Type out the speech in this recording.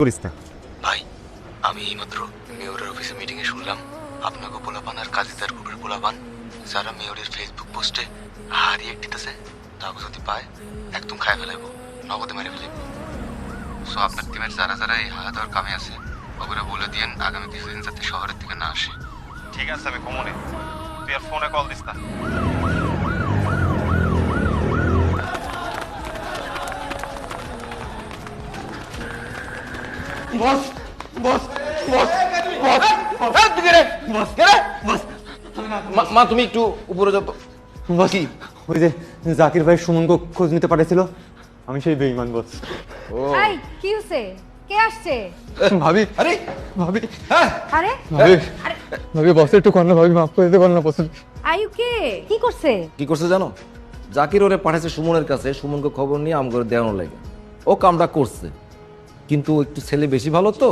করিস না। ভাই, আমি এইমাত্র মেয়রের অফিসে মিটিংয়ে শুনলাম আপনাকে পোলাপান আর কাজীদার গ্রুপের পোলাপান যারা মেয়রের ফেসবুক পোস্টে হারিয়ে দিতেছে তাকে যদি পায় একদম খায় ফেলাইব, নগদে মেরে ফেলাইব। সো আপনার টিমের যারা যারা এই হায়া দেওয়ার কামে আছে ওগুলো বলে দিয়েন আগামী কিছুদিন যাতে শহরের দিকে না আসে। ঠিক আছে, আমি কমনে তুই আর ফোনে কল দিস না। বস বস বস মা তুমি একটু উপরে যাও তো। বস ওই যে জাকির ভাই সুমনকে খোঁজ নিতে পাঠাইছিল, আমি সেই বেঈমান বস। এই কি হইছে? কে আসছে? ভাবি আরে ভাবি আরে ভাবি ভাবি বস একটু কর না, ভাবি মাফ করে দিতে পার না বস। আয়ু কে? কি করছে? কি করছে জানো? জাকির ওরে পাঠাইছে সুমনের কাছে, সুমনকে খবর নিয়ে আম করে দেওয়ানো লাগে। ও কামটা করছে, কিন্তু একটু ছেলে বেশি ভালো তো,